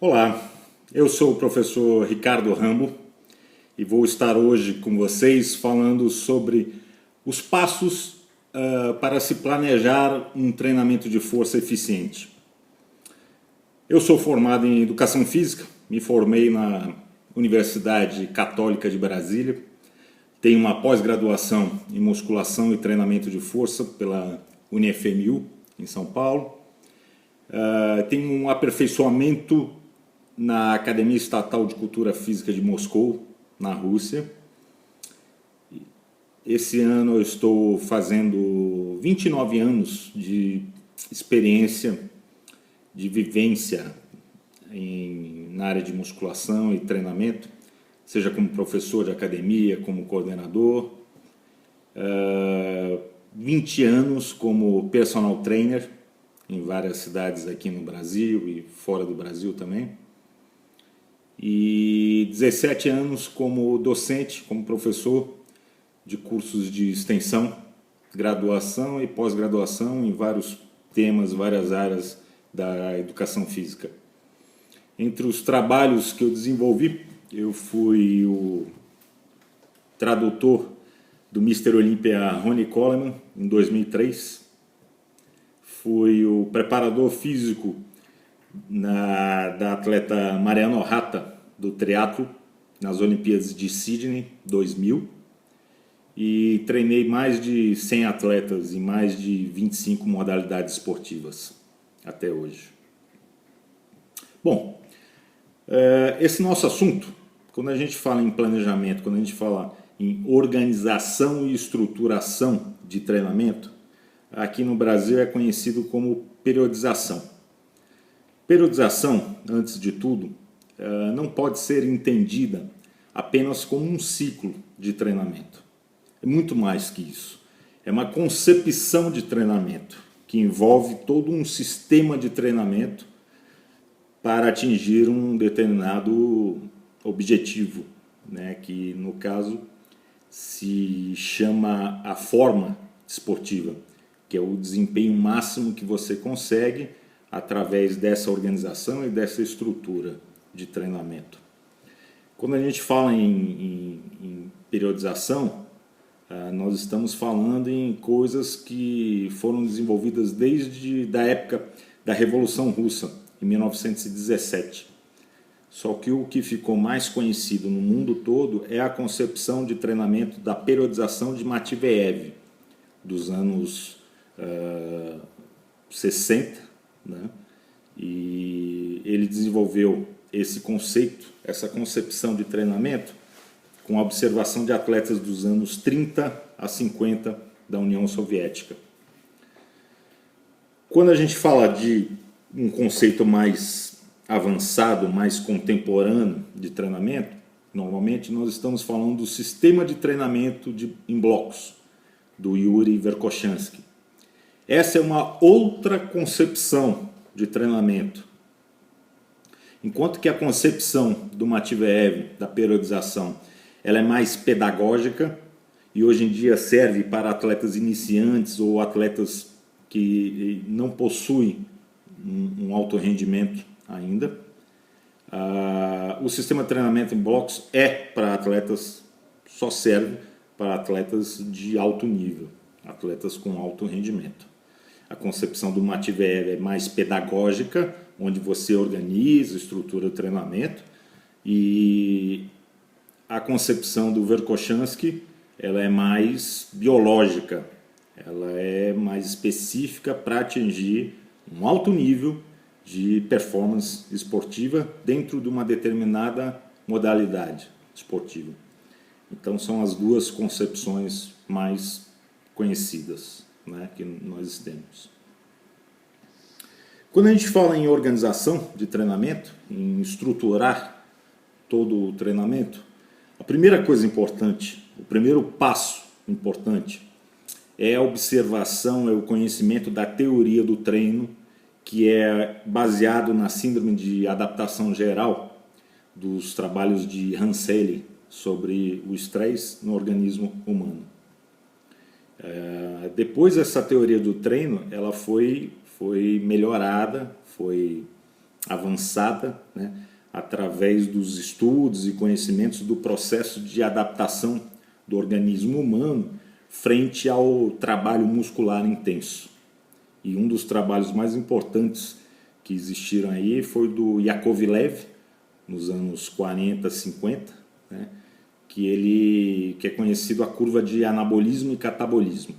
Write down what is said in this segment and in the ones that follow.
Olá, eu sou o professor Ricardo Rambo e vou estar hoje com vocês falando sobre os passos para se planejar um treinamento de força eficiente. Eu sou formado em Educação Física, me formei na Universidade Católica de Brasília, tenho uma pós-graduação em Musculação e Treinamento de Força pela UniFMU, em São Paulo. Tenho um aperfeiçoamento na Academia Estatal de Cultura Física de Moscou, na Rússia. Esse ano eu estou fazendo 29 anos de experiência, de vivência na área de musculação e treinamento, seja como professor de academia, como coordenador. 20 anos como personal trainer em várias cidades aqui no Brasil e fora do Brasil também. E 17 anos como docente, como professor de cursos de extensão, graduação e pós-graduação em vários temas, várias áreas da educação física. Entre os trabalhos que eu desenvolvi, eu fui o tradutor do Mr. Olympia Ronnie Coleman em 2003, fui o preparador físico da atleta Mariana Ohata do triatlo nas Olimpíadas de Sydney 2000 e treinei mais de 100 atletas em mais de 25 modalidades esportivas até hoje. Bom, esse nosso assunto, quando a gente fala em planejamento, quando a gente fala em organização e estruturação de treinamento, aqui no Brasil é conhecido como periodização. Periodização, antes de tudo, não pode ser entendida apenas como um ciclo de treinamento. É muito mais que isso. É uma concepção de treinamento que envolve todo um sistema de treinamento para atingir um determinado objetivo, né? Que no caso se chama a forma esportiva, que é o desempenho máximo que você consegue através dessa organização e dessa estrutura de treinamento. Quando a gente fala em periodização, nós estamos falando em coisas que foram desenvolvidas desde a época da Revolução Russa, em 1917. Só que o que ficou mais conhecido no mundo todo é a concepção de treinamento da periodização de Matveev, dos anos 60, né? E ele desenvolveu esse conceito, essa concepção de treinamento com a observação de atletas dos anos 30 a 50 da União Soviética. Quando a gente fala de um conceito mais avançado, mais contemporâneo de treinamento, normalmente nós estamos falando do sistema de treinamento em blocos, do Yuri Verkhoshansky. Essa é uma outra concepção de treinamento. Enquanto que a concepção do Matveev, da periodização, ela é mais pedagógica e hoje em dia serve para atletas iniciantes ou atletas que não possuem um alto rendimento ainda. O sistema de treinamento em blocos só serve para atletas de alto nível, atletas com alto rendimento. A concepção do Matveev é mais pedagógica, onde você organiza, estrutura o treinamento, e a concepção do Verkhoshansky, ela é mais biológica, ela é mais específica para atingir um alto nível de performance esportiva dentro de uma determinada modalidade esportiva. Então são as duas concepções mais conhecidas, né, que nós temos. Quando a gente fala em organização de treinamento, em estruturar todo o treinamento, a primeira coisa importante, o primeiro passo importante é a observação, é o conhecimento da teoria do treino, que é baseado na síndrome de adaptação geral dos trabalhos de Hanseley sobre o estresse no organismo humano. Depois essa teoria do treino, ela foi melhorada, foi avançada, né, através dos estudos e conhecimentos do processo de adaptação do organismo humano frente ao trabalho muscular intenso. E um dos trabalhos mais importantes que existiram aí foi do Yakovlev, nos anos 40, 50, né, que é conhecido a curva de anabolismo e catabolismo.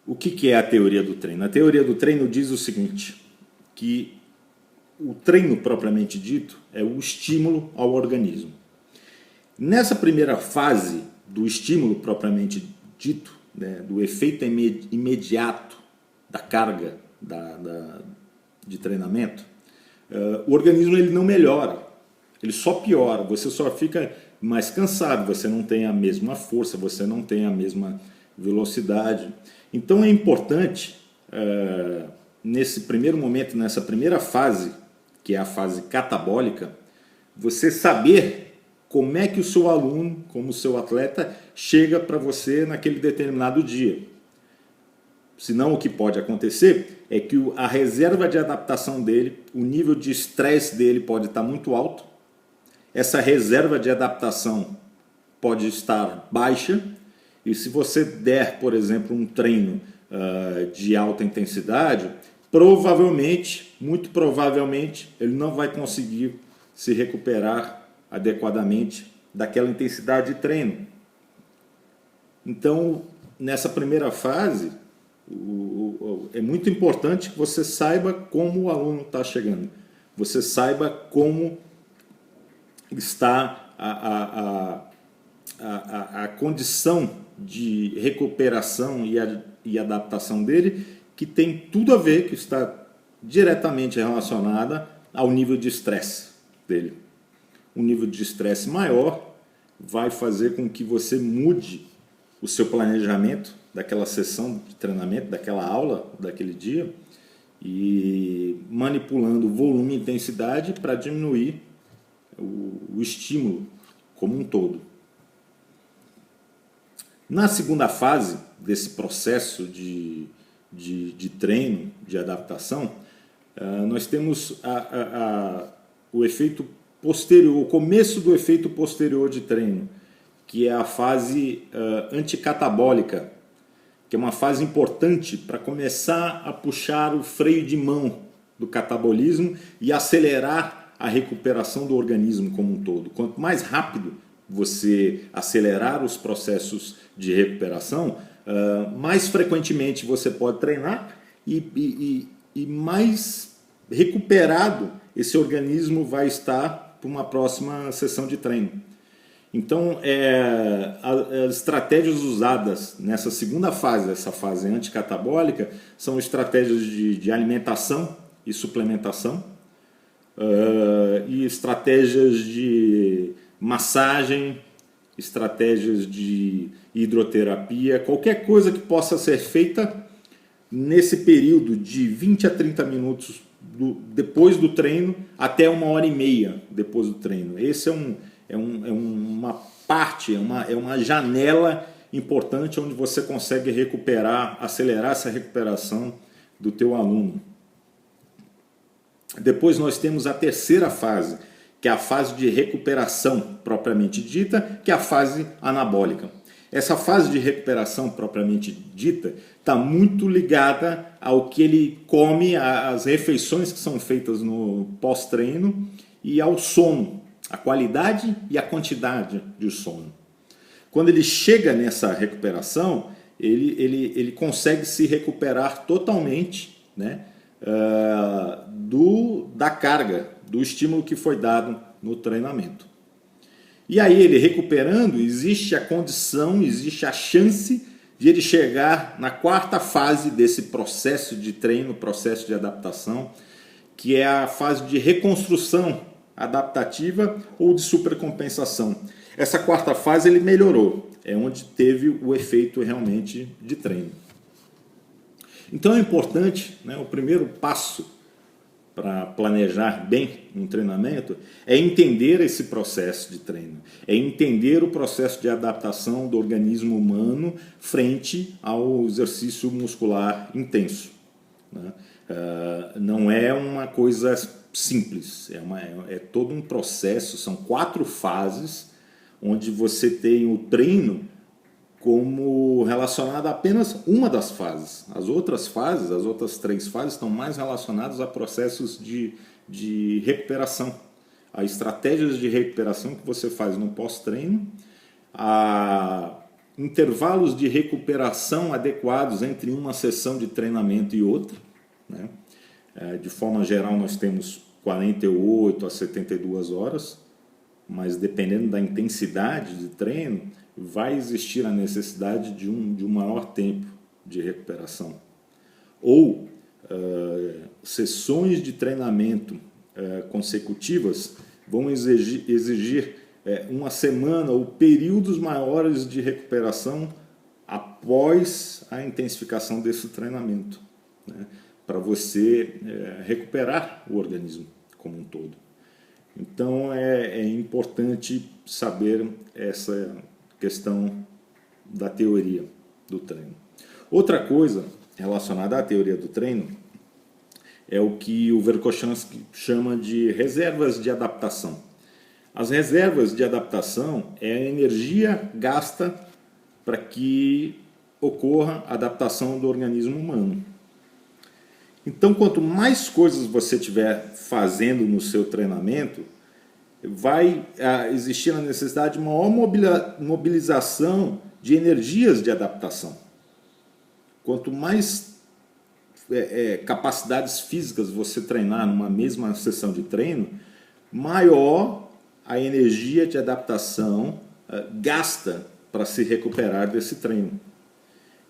O que é a teoria do treino? A teoria do treino diz o seguinte, que o treino propriamente dito é o estímulo ao organismo. Nessa primeira fase do estímulo propriamente dito, né, do efeito imediato da carga de treinamento, o organismo ele não melhora, ele só piora, você só fica mais cansado, você não tem a mesma força, você não tem a mesma velocidade. Então é importante, nesse primeiro momento, nessa primeira fase, que é a fase catabólica, você saber como é que o seu aluno, como o seu atleta, chega para você naquele determinado dia. Senão o que pode acontecer é que a reserva de adaptação dele, o nível de estresse dele pode estar muito alto, essa reserva de adaptação pode estar baixa, e se você der, por exemplo, um treino de alta intensidade, provavelmente, muito provavelmente, ele não vai conseguir se recuperar adequadamente daquela intensidade de treino. Então, nessa primeira fase, é muito importante que você saiba como o aluno está chegando, você saiba como está a condição de recuperação e adaptação dele, que tem tudo a ver, que está diretamente relacionada ao nível de estresse dele. Um nível de estresse maior vai fazer com que você mude o seu planejamento daquela sessão de treinamento, daquela aula, daquele dia, e manipulando volume e intensidade para diminuir o estímulo como um todo. Na segunda fase desse processo de treino, de adaptação, nós temos o efeito posterior, o começo do efeito posterior de treino, que é a fase anticatabólica, que é uma fase importante para começar a puxar o freio de mão do catabolismo e acelerar a recuperação do organismo como um todo. Quanto mais rápido você acelerar os processos de recuperação, mais frequentemente você pode treinar e mais recuperado esse organismo vai estar para uma próxima sessão de treino. Então, as estratégias usadas nessa segunda fase, essa fase anticatabólica, são estratégias de alimentação e suplementação, e estratégias de massagem, estratégias de hidroterapia, qualquer coisa que possa ser feita nesse período de 20 a 30 minutos depois do treino até 1h30 depois do treino. Esse uma parte, é uma janela importante onde você consegue recuperar, acelerar essa recuperação do teu aluno. Depois nós temos a terceira fase, que é a fase de recuperação propriamente dita, que é a fase anabólica. Essa fase de recuperação propriamente dita está muito ligada ao que ele come, às refeições que são feitas no pós-treino e ao sono, a qualidade e a quantidade de sono. Quando ele chega nessa recuperação, ele consegue se recuperar totalmente, né, da carga, do estímulo que foi dado no treinamento. E aí ele recuperando, existe a condição, existe a chance de ele chegar na quarta fase desse processo de treino, processo de adaptação, que é a fase de reconstrução adaptativa ou de supercompensação. Essa quarta fase ele melhorou, é onde teve o efeito realmente de treino. Então é importante, né, o primeiro passo para planejar bem um treinamento é entender esse processo de treino, é entender o processo de adaptação do organismo humano frente ao exercício muscular intenso, né? Não é uma coisa simples, é todo um processo, são 4 fases, onde você tem o treino como relacionado a apenas uma das fases. As outras 3 fases, estão mais relacionadas a processos de recuperação, a estratégias de recuperação que você faz no pós-treino, a intervalos de recuperação adequados entre uma sessão de treinamento e outra, né? De forma geral, nós temos 48 a 72 horas, mas dependendo da intensidade de treino, vai existir a necessidade de um maior tempo de recuperação. Ou sessões de treinamento consecutivas vão exigir uma semana ou períodos maiores de recuperação após a intensificação desse treinamento, né? Para você recuperar o organismo como um todo. Então é importante saber essa questão da teoria do treino. Outra coisa relacionada à teoria do treino é o que o Verkhoshansky chama de reservas de adaptação. As reservas de adaptação é a energia gasta para que ocorra a adaptação do organismo humano. Então, quanto mais coisas você estiver fazendo no seu treinamento, vai existir a necessidade de maior mobilização de energias de adaptação. Quanto mais capacidades físicas você treinar numa mesma sessão de treino, maior a energia de adaptação gasta para se recuperar desse treino.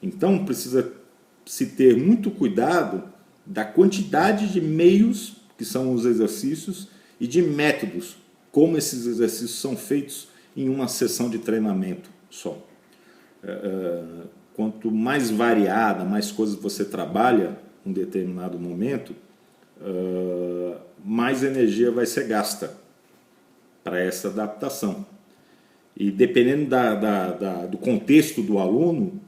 Então, precisa se ter muito cuidado da quantidade de meios, que são os exercícios, e de métodos, como esses exercícios são feitos em uma sessão de treinamento só. Quanto mais variada, mais coisas você trabalha em um determinado momento, mais energia vai ser gasta para essa adaptação. E dependendo do contexto do aluno,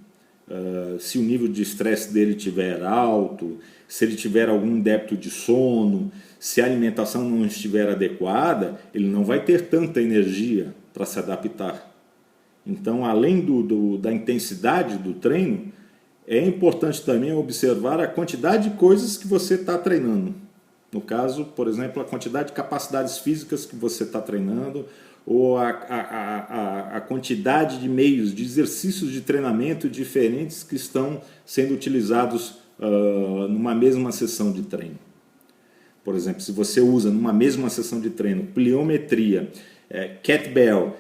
se o nível de estresse dele estiver alto, se ele tiver algum débito de sono, se a alimentação não estiver adequada, ele não vai ter tanta energia para se adaptar. Então, além da intensidade do treino, é importante também observar a quantidade de coisas que você está treinando. No caso, por exemplo, a quantidade de capacidades físicas que você está treinando, ou a quantidade de meios, de exercícios de treinamento diferentes que estão sendo utilizados numa mesma sessão de treino. Por exemplo, se você usa numa mesma sessão de treino pliometria, kettlebell,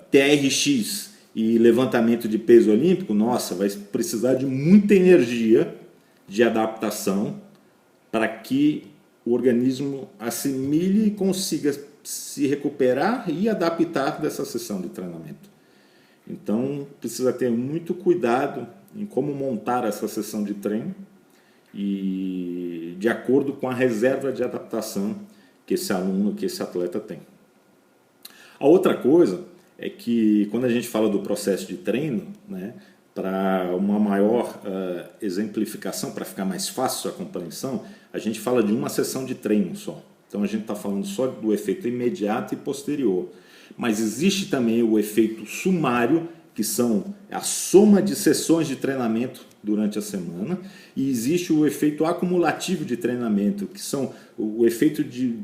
TRX e levantamento de peso olímpico, nossa, vai precisar de muita energia de adaptação para que o organismo assimile e consiga se recuperar e adaptar dessa sessão de treinamento. Então, precisa ter muito cuidado em como montar essa sessão de treino e de acordo com a reserva de adaptação que esse aluno, que esse atleta tem. A outra coisa é que quando a gente fala do processo de treino, né, para uma maior exemplificação, para ficar mais fácil a compreensão, a gente fala de uma sessão de treino só. Então a gente está falando só do efeito imediato e posterior. Mas existe também o efeito sumário, que são a soma de sessões de treinamento durante a semana, e existe o efeito acumulativo de treinamento, que são o efeito de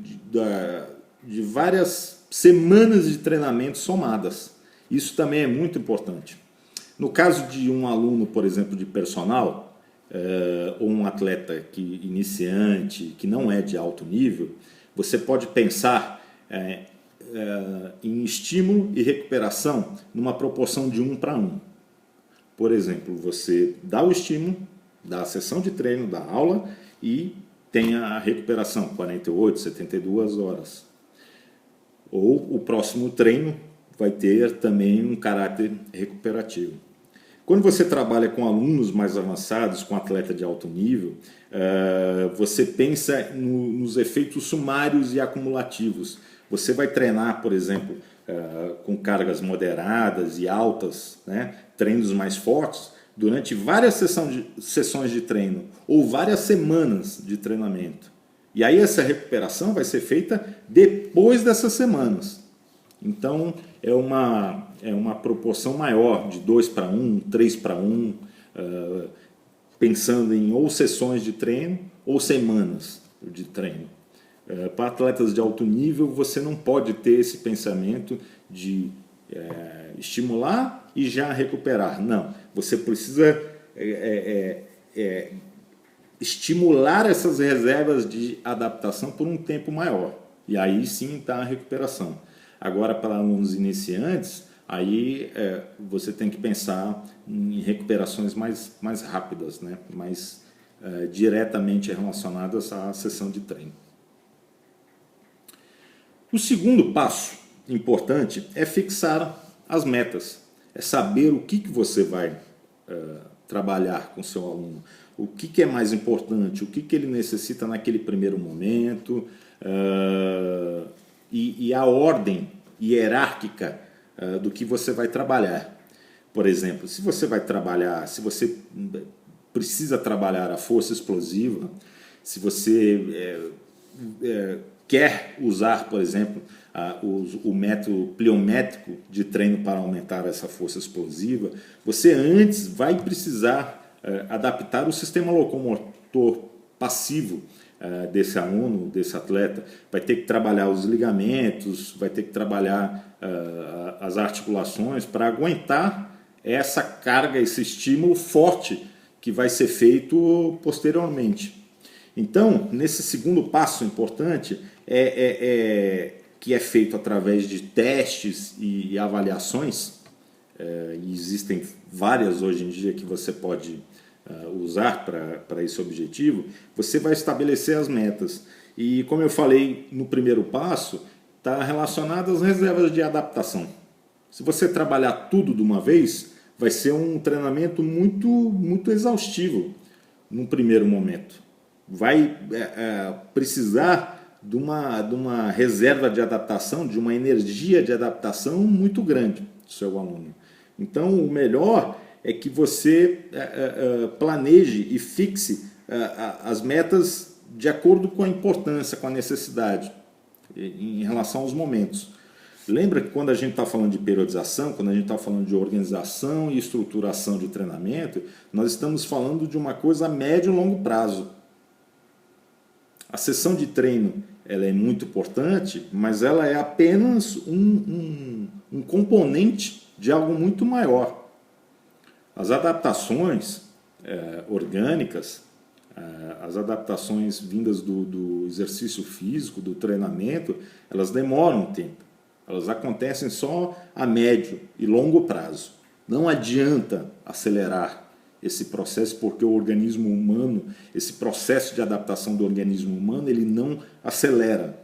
várias semanas de treinamento somadas. Isso também é muito importante. No caso de um aluno, por exemplo, de personal, ou um atleta iniciante, que não é de alto nível, você pode pensar em estímulo e recuperação numa proporção de 1:1. Por exemplo, você dá o estímulo, dá a sessão de treino, dá a aula e tem a recuperação, 48, 72 horas. Ou o próximo treino vai ter também um caráter recuperativo. Quando você trabalha com alunos mais avançados, com atleta de alto nível, você pensa nos efeitos sumários e acumulativos. Você vai treinar, por exemplo, com cargas moderadas e altas, né, treinos mais fortes, durante várias sessões de treino ou várias semanas de treinamento. E aí essa recuperação vai ser feita depois dessas semanas. Então é uma proporção maior de 2:1, 3:1, pensando em ou sessões de treino ou semanas de treino. Para atletas de alto nível, você não pode ter esse pensamento de estimular e já recuperar. Não, você precisa estimular essas reservas de adaptação por um tempo maior. E aí sim está a recuperação. Agora, para alunos iniciantes, aí você tem que pensar em recuperações mais rápidas, né? Mais diretamente relacionadas à sessão de treino. O segundo passo importante é fixar as metas, é saber o que você vai trabalhar com o seu aluno, o que é mais importante, o que ele necessita naquele primeiro momento, e a ordem hierárquica do que você vai trabalhar. Por exemplo, se você precisa trabalhar a força explosiva, se você quer usar, por exemplo, o método pliométrico de treino para aumentar essa força explosiva, você antes vai precisar adaptar o sistema locomotor passivo desse aluno, desse atleta. Vai ter que trabalhar os ligamentos, vai ter que trabalhar as articulações para aguentar essa carga, esse estímulo forte que vai ser feito posteriormente. Então, nesse segundo passo importante, que é feito através de testes e avaliações, e existem várias hoje em dia que você pode usar para esse objetivo, você vai estabelecer as metas. E como eu falei no primeiro passo, está relacionado às reservas de adaptação. Se você trabalhar tudo de uma vez, vai ser um treinamento muito exaustivo no primeiro momento. Vai precisar de uma reserva de adaptação, de uma energia de adaptação muito grande do seu aluno. Então, o melhor é que você planeje e fixe as metas de acordo com a importância, com a necessidade, em relação aos momentos. Lembra que quando a gente está falando de periodização, quando a gente está falando de organização e estruturação de treinamento, nós estamos falando de uma coisa a médio e longo prazo. A sessão de treino ela é muito importante, mas ela é apenas um componente de algo muito maior. As adaptações orgânicas, as adaptações vindas do exercício físico, do treinamento, elas demoram um tempo. Elas acontecem só a médio e longo prazo. Não adianta acelerar esse processo, porque o organismo humano, esse processo de adaptação do organismo humano, ele não acelera.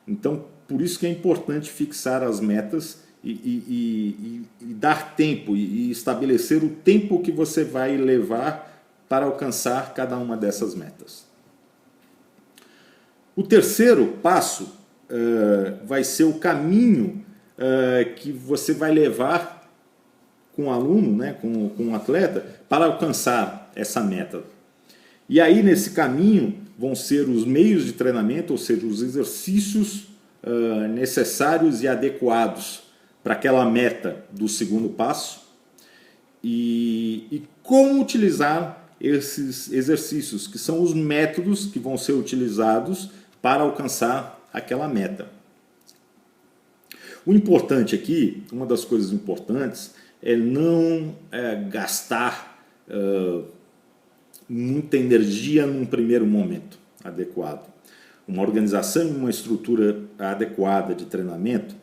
Então, por isso que é importante fixar as metas e dar tempo e estabelecer o tempo que você vai levar para alcançar cada uma dessas metas. O terceiro passo vai ser o caminho que você vai levar com o aluno, né, com o atleta, para alcançar essa meta. E aí, nesse caminho, vão ser os meios de treinamento, ou seja, os exercícios necessários e adequados para aquela meta do segundo passo, e como utilizar esses exercícios, que são os métodos que vão ser utilizados para alcançar aquela meta. O importante aqui, uma das coisas importantes, é não gastar muita energia num primeiro momento adequado. Uma organização e uma estrutura adequada de treinamento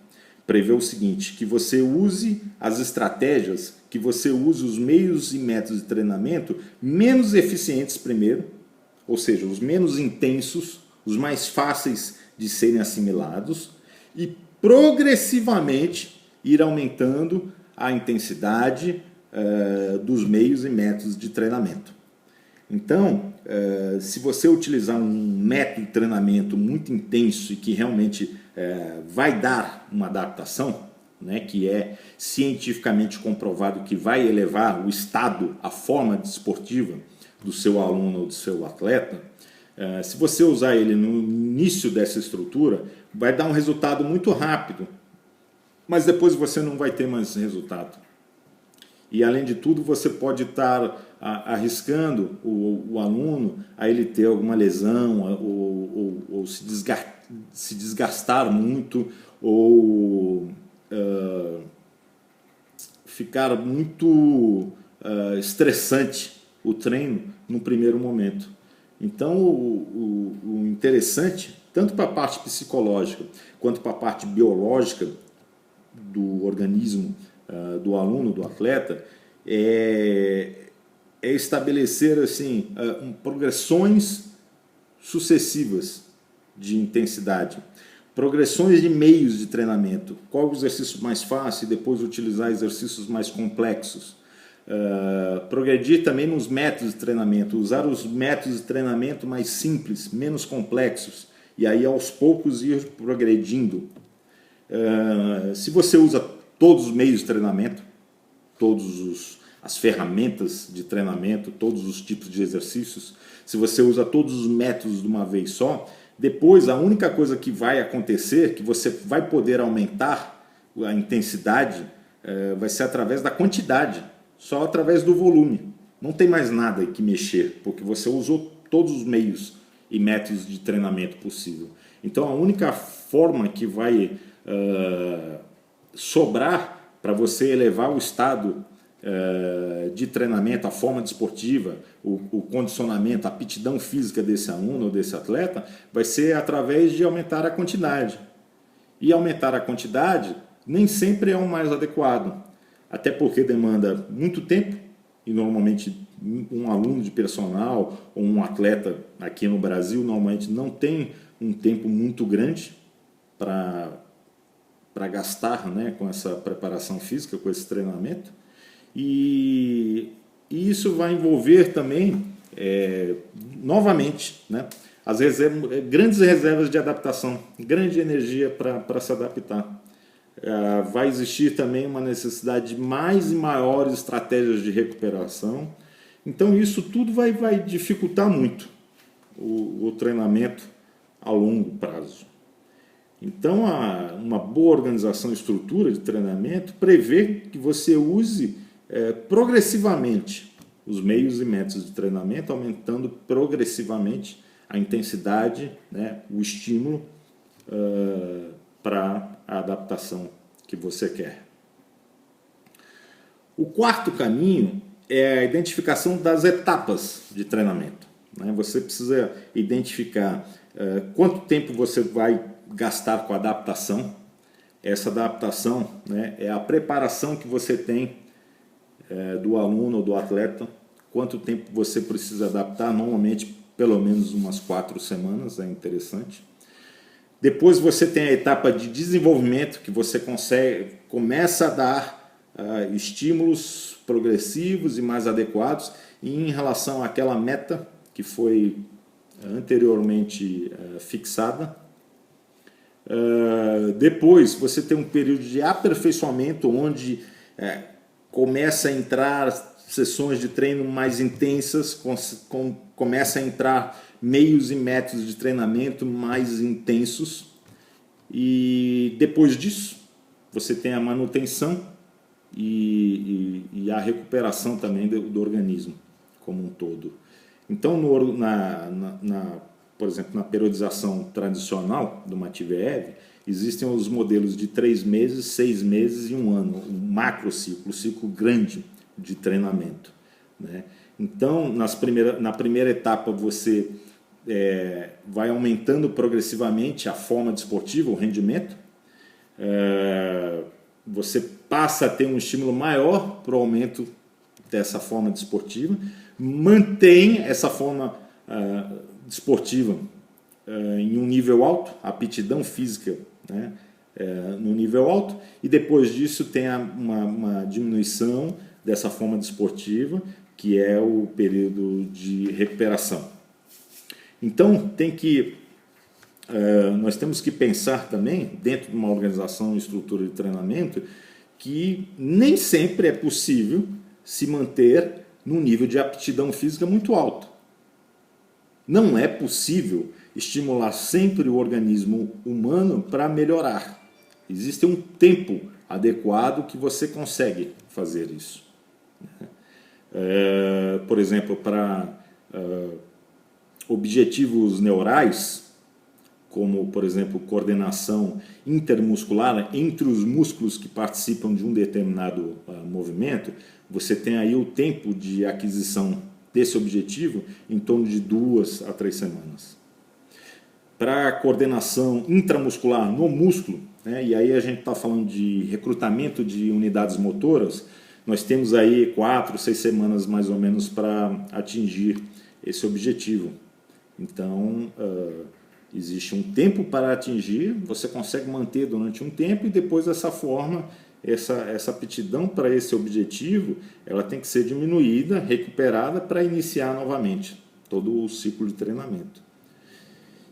prevê o seguinte, que você use as estratégias, que você use os meios e métodos de treinamento menos eficientes primeiro, ou seja, os menos intensos, os mais fáceis de serem assimilados, e progressivamente ir aumentando a intensidade dos meios e métodos de treinamento. Então, se você utilizar um método de treinamento muito intenso e que realmente vai dar uma adaptação, né, que é cientificamente comprovado que vai elevar o estado, a forma desportiva do seu aluno ou do seu atleta, se você usar ele no início dessa estrutura, vai dar um resultado muito rápido, mas depois você não vai ter mais resultado. E além de tudo, você pode estar arriscando o aluno a ele ter alguma lesão ou se desgastar muito ou ficar muito estressante o treino no primeiro momento. Então, o interessante, tanto para a parte psicológica quanto para a parte biológica do organismo do aluno, do atleta, é estabelecer assim, progressões sucessivas de intensidade, progressões de meios de treinamento, qual o exercício mais fácil e depois utilizar exercícios mais complexos. Progredir também nos métodos de treinamento, usar os métodos de treinamento mais simples, menos complexos, e aí aos poucos ir progredindo. Se você usa todos os meios de treinamento, as ferramentas de treinamento, todos os tipos de exercícios, se você usa todos os métodos de uma vez só, depois a única coisa que vai acontecer, que você vai poder aumentar a intensidade, vai ser através da quantidade, só através do volume. Não tem mais nada que mexer, porque você usou todos os meios e métodos de treinamento possível. Então a única forma que vai sobrar para você elevar o estado de treinamento, a forma desportiva, o condicionamento, a aptidão física desse aluno ou desse atleta, vai ser através de aumentar a quantidade. E aumentar a quantidade nem sempre é o mais adequado, até porque demanda muito tempo, e normalmente um aluno de personal ou um atleta aqui no Brasil normalmente não tem um tempo muito grande para gastar, né, com essa preparação física, com esse treinamento. E isso vai envolver também, novamente, né, grandes reservas de adaptação, grande energia para se adaptar. Vai existir também uma necessidade de mais e maiores estratégias de recuperação. Então isso tudo vai dificultar muito o treinamento a longo prazo. Então uma boa organização e estrutura de treinamento prevê que você use progressivamente os meios e métodos de treinamento, aumentando progressivamente a intensidade, né, o estímulo para a adaptação que você quer. O quarto caminho é a identificação das etapas de treinamento. Né? Você precisa identificar quanto tempo você vai gastar com a adaptação. Essa adaptação, né, é a preparação que você tem do aluno ou do atleta, quanto tempo você precisa adaptar, normalmente pelo menos umas 4 semanas, é interessante. Depois você tem a etapa de desenvolvimento, que você começa a dar estímulos progressivos e mais adequados em relação àquela meta que foi anteriormente fixada. Depois você tem um período de aperfeiçoamento, onde começa a entrar sessões de treino mais intensas, começa a entrar meios e métodos de treinamento mais intensos, e depois disso você tem a manutenção e a recuperação também do organismo como um todo. Então, por exemplo, na periodização tradicional do Matveev, existem os modelos de 3 meses, 6 meses e 1 ano, um macro ciclo, ciclo grande de treinamento, né? Então, na primeira etapa, você vai aumentando progressivamente a forma desportiva, o rendimento. Você passa a ter um estímulo maior para o aumento dessa forma desportiva, mantém essa forma desportiva em um nível alto, aptidão física, né, no nível alto, e depois disso tem uma diminuição dessa forma desportiva, que é o período de recuperação. Então tem que nós temos que pensar também, dentro de uma organização e estrutura de treinamento, que nem sempre é possível se manter num nível de aptidão física muito alto. Não é possível estimular sempre o organismo humano para melhorar. Existe um tempo adequado que você consegue fazer isso. Por exemplo, para objetivos neurais, como, por exemplo, coordenação intermuscular entre os músculos que participam de um determinado movimento, você tem aí o tempo de aquisição desse objetivo em torno de 2 a 3 semanas. Para coordenação intramuscular no músculo, né, e aí a gente está falando de recrutamento de unidades motoras, nós temos aí 4, 6 semanas mais ou menos para atingir esse objetivo. Então, existe um tempo para atingir, você consegue manter durante um tempo e depois dessa forma, essa aptidão para esse objetivo, ela tem que ser diminuída, recuperada para iniciar novamente todo o ciclo de treinamento.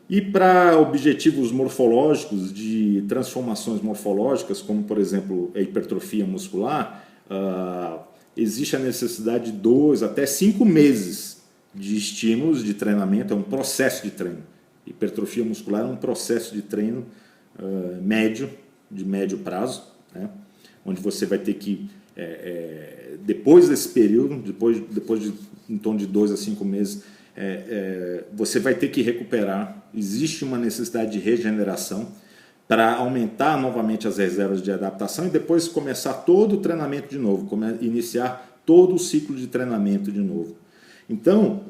E para objetivos morfológicos, de transformações morfológicas, como por exemplo a hipertrofia muscular, existe a necessidade de 2 até 5 meses de estímulos de treinamento, é um processo de treino. Hipertrofia muscular é um processo de treino de médio prazo, né? Onde você vai ter que, depois desse período, depois de em torno de 2 a 5 meses, você vai ter que recuperar. Existe uma necessidade de regeneração para aumentar novamente as reservas de adaptação e depois começar todo o treinamento de novo, iniciar todo o ciclo de treinamento de novo. Então,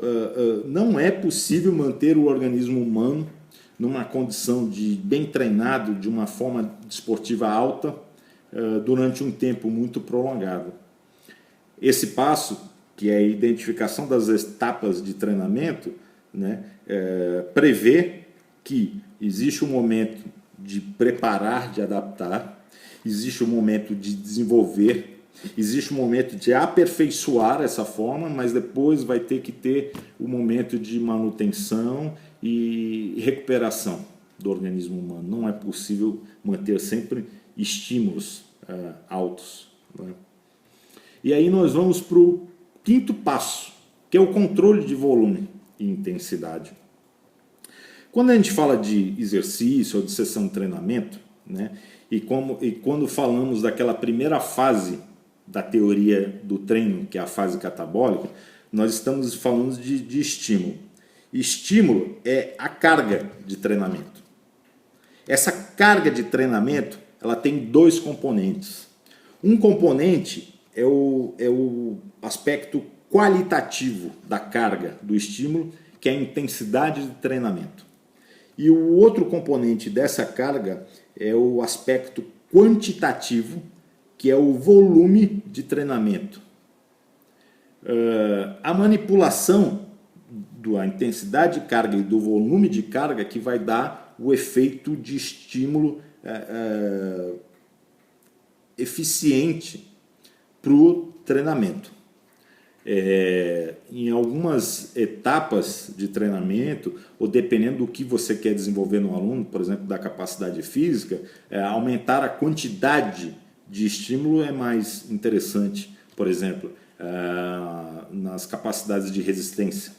não é possível manter o organismo humano numa condição de bem treinado, de uma forma desportiva alta, durante um tempo muito prolongado. Esse passo, que é a identificação das etapas de treinamento, né, prevê que existe um momento de preparar, de adaptar, existe um momento de desenvolver, existe um momento de aperfeiçoar essa forma, mas depois vai ter que ter o momento de manutenção e recuperação do organismo humano. Não é possível manter sempre estímulos altos, né? E aí nós vamos para o quinto passo, que é o controle de volume e intensidade. Quando a gente fala de exercício ou de sessão de treinamento, né, e quando falamos daquela primeira fase da teoria do treino, que é a fase catabólica, nós estamos falando de estímulo. Estímulo é a carga de treinamento. Essa carga de treinamento, ela tem 2 componentes. Um componente é o aspecto qualitativo da carga do estímulo, que é a intensidade de treinamento. E o outro componente dessa carga é o aspecto quantitativo, que é o volume de treinamento. A manipulação da intensidade de carga e do volume de carga que vai dar o efeito de estímulo eficiente para o treinamento. Em algumas etapas de treinamento, ou dependendo do que você quer desenvolver no aluno, por exemplo, da capacidade física, aumentar a quantidade de estímulo é mais interessante. Por exemplo, nas capacidades de resistência,